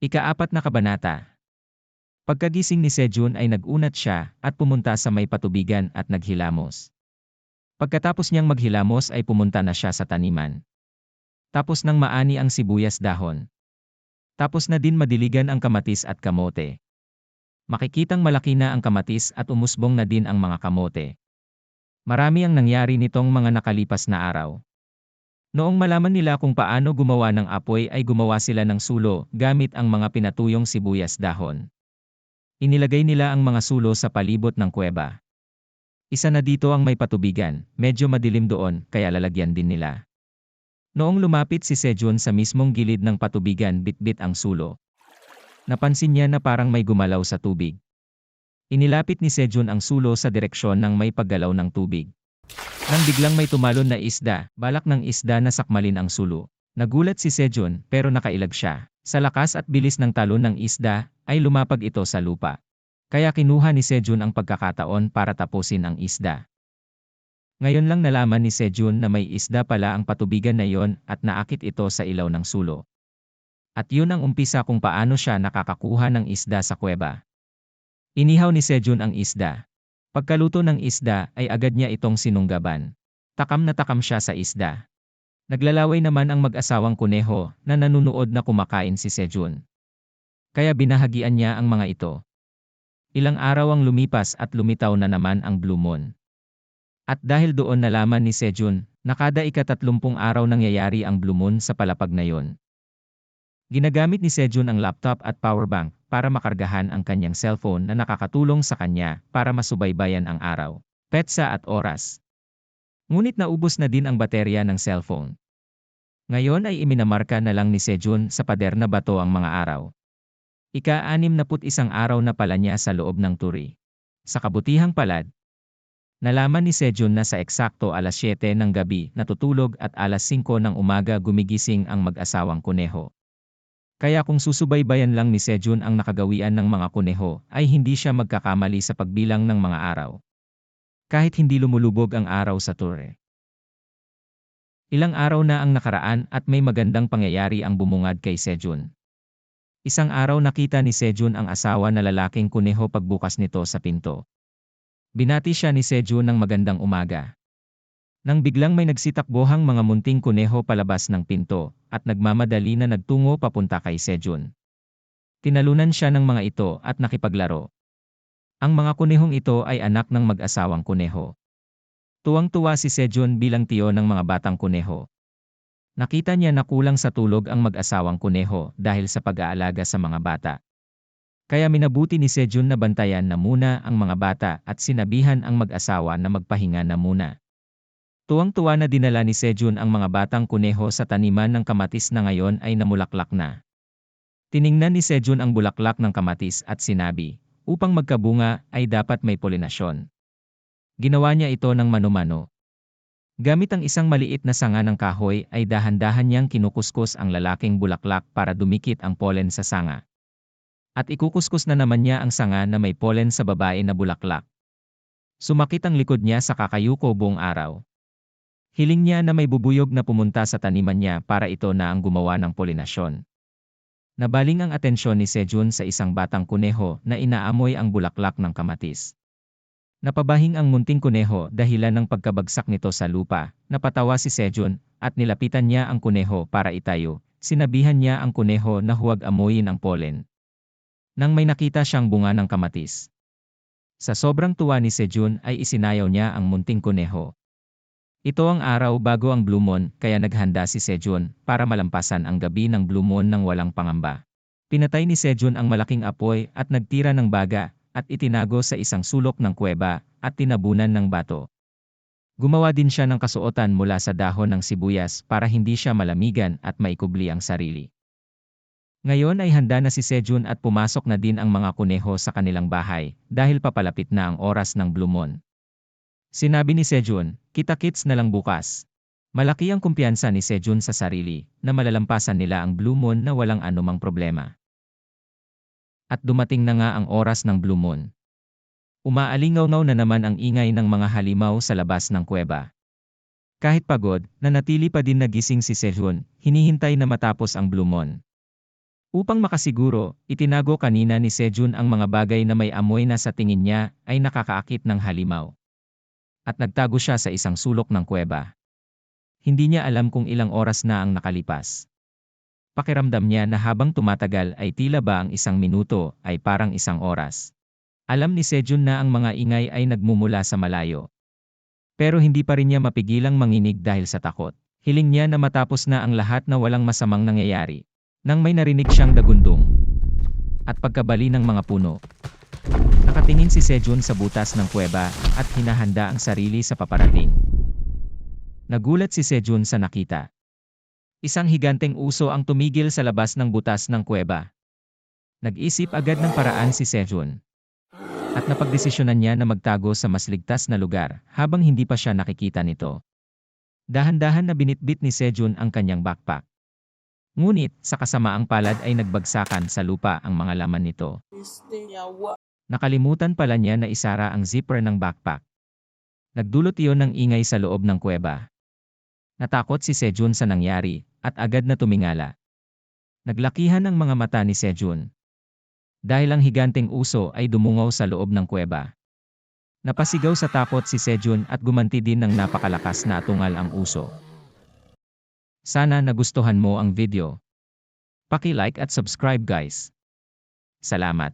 Ika-4 na kabanata. Pagkagising ni Sejun ay nag-unat siya at pumunta sa may patubigan at naghilamos. Pagkatapos niyang maghilamos ay pumunta na siya sa taniman. Tapos nang maani ang sibuyas dahon. Tapos na din madiligan ang kamatis at kamote. Makikitang malaki na ang kamatis at umusbong na din ang mga kamote. Marami ang nangyari nitong mga nakalipas na araw. Noong malaman nila kung paano gumawa ng apoy ay gumawa sila ng sulo gamit ang mga pinatuyong sibuyas dahon. Inilagay nila ang mga sulo sa palibot ng kuweba. Isa na dito ang may patubigan, medyo madilim doon kaya lalagyan din nila. Noong lumapit si Sejun sa mismong gilid ng patubigan bitbit ang sulo. Napansin niya na parang may gumalaw sa tubig. Inilapit ni Sejun ang sulo sa direksyon ng may paggalaw ng tubig. Nang biglang may tumalon na isda, balak ng isda na sakmalin ang sulo. Nagulat si Sejun pero nakailag siya. Sa lakas at bilis ng talon ng isda, ay lumapag ito sa lupa. Kaya kinuha ni Sejun ang pagkakataon para tapusin ang isda. Ngayon lang nalaman ni Sejun na may isda pala ang patubigan na yon at naakit ito sa ilaw ng sulo. At yun ang umpisa kung paano siya nakakakuha ng isda sa kuweba. Inihaw ni Sejun ang isda. Pagkaluto ng isda ay agad niya itong sinunggaban. Takam na takam siya sa isda. Naglalaway naman ang mag-asawang kuneho na nanunood na kumakain si Sejun. Kaya binahagian niya ang mga ito. Ilang araw ang lumipas at lumitaw na naman ang blue moon. At dahil doon nalaman ni Sejun na kada ika-30 araw nangyayari ang blue moon sa palapag na yon. Ginagamit ni Sejun ang laptop at powerbank para makargahan ang kanyang cellphone na nakakatulong sa kanya para masubaybayan ang araw, petsa at oras. Ngunit naubos na din ang baterya ng cellphone. Ngayon ay iminamarka na lang ni Sejun sa pader na bato ang mga araw. Ika-61 araw na pala niya sa loob ng turi. Sa kabutihang palad, nalaman ni Sejun na sa eksakto alas 7 ng gabi natutulog at alas 5 ng umaga gumigising ang mag-asawang kuneho. Kaya kung susubaybayan lang ni Sejun ang nakagawian ng mga kuneho, ay hindi siya magkakamali sa pagbilang ng mga araw. Kahit hindi lumulubog ang araw sa turi. Ilang araw na ang nakaraan at may magandang pangyayari ang bumungad kay Sejun. Isang araw nakita ni Sejun ang asawa na lalaking kuneho pagbukas nito sa pinto. Binati siya ni Sejun ng magandang umaga. Nang biglang may nagsitakbohang mga munting kuneho palabas ng pinto at nagmamadali na nagtungo papunta kay Sejun. Tinalunan siya ng mga ito at nakipaglaro. Ang mga kunehong ito ay anak ng mag-asawang kuneho. Tuwang-tuwa si Sejun bilang tiyo ng mga batang kuneho. Nakita niya na kulang sa tulog ang mag-asawang kuneho dahil sa pag-aalaga sa mga bata. Kaya minabuti ni Sejun na bantayan na muna ang mga bata at sinabihan ang mag-asawa na magpahinga na muna. Tuwang-tuwa na dinala ni Sejun ang mga batang kuneho sa taniman ng kamatis na ngayon ay namulaklak na. Tiningnan ni Sejun ang bulaklak ng kamatis at sinabi, upang magkabunga ay dapat may polinasyon. Ginawa niya ito ng mano-mano. Gamit ang isang maliit na sanga ng kahoy ay dahan-dahan niyang kinukuskus ang lalaking bulaklak para dumikit ang pollen sa sanga. At ikukuskus na naman niya ang sanga na may pollen sa babae na bulaklak. Sumakit ang likod niya sa kakayuko buong araw. Hiling niya na may bubuyog na pumunta sa taniman niya para ito na ang gumawa ng polinasyon. Nabaling ang atensyon ni Sejun sa isang batang kuneho na inaamoy ang bulaklak ng kamatis. Napabahing ang munting kuneho dahilan ng pagkabagsak nito sa lupa. Napatawa si Sejun at nilapitan niya ang kuneho para itayo. Sinabihan niya ang kuneho na huwag amuyin ang pollen. Nang may nakita siyang bunga ng kamatis. Sa sobrang tuwa ni Sejun ay isinayaw niya ang munting kuneho. Ito ang araw bago ang blue moon kaya naghanda si Sejun para malampasan ang gabi ng blue moon ng walang pangamba. Pinatay ni Sejun ang malaking apoy at nagtira ng baga at itinago sa isang sulok ng kuweba at tinabunan ng bato. Gumawa din siya ng kasuotan mula sa dahon ng sibuyas para hindi siya malamigan at maikubli ang sarili. Ngayon ay handa na si Sejun at pumasok na din ang mga kuneho sa kanilang bahay dahil papalapit na ang oras ng blue moon. Sinabi ni Sejun, kita-kits na lang bukas. Malaki ang kumpiyansa ni Sejun sa sarili na malalampasan nila ang blue moon na walang anumang problema. At dumating na nga ang oras ng blue moon. Umaalingaw-ngaw na naman ang ingay ng mga halimaw sa labas ng kuweba. Kahit pagod, nanatili pa din nagising si Sejun, hinihintay na matapos ang blue moon. Upang makasiguro, itinago kanina ni Sejun ang mga bagay na may amoy na sa tingin niya ay nakakaakit ng halimaw. At nagtago siya sa isang sulok ng kuweba. Hindi niya alam kung ilang oras na ang nakalipas. Pakiramdam niya na habang tumatagal ay tila ba ang isang minuto ay parang isang oras. Alam ni Sejun na ang mga ingay ay nagmumula sa malayo. Pero hindi pa rin niya mapigilang manginig dahil sa takot. Hiling niya na matapos na ang lahat na walang masamang nangyayari. Nang may narinig siyang dagundong at pagkabali ng mga puno. Nakatingin si Sejun sa butas ng kuweba at hinahanda ang sarili sa paparating. Nagulat si Sejun sa nakita. Isang higanteng uso ang tumigil sa labas ng butas ng kuweba. Nag-isip agad ng paraan si Sejun. At napagdesisyonan niya na magtago sa mas ligtas na lugar habang hindi pa siya nakikita nito. Dahan-dahan na binitbit ni Sejun ang kanyang backpack. Ngunit, sa kasamaang palad ay nagbagsakan sa lupa ang mga laman nito. Nakalimutan pala niya na isara ang zipper ng backpack. Nagdulot iyon ng ingay sa loob ng kuweba. Natakot si Sejun sa nangyari, at agad na tumingala. Naglakihan ang mga mata ni Sejun. Dahil ang higanteng uso ay dumungaw sa loob ng kuweba. Napasigaw sa takot si Sejun at gumanti din ng napakalakas na atungal ang uso. Sana nagustuhan mo ang video. Paki-like at subscribe guys. Salamat.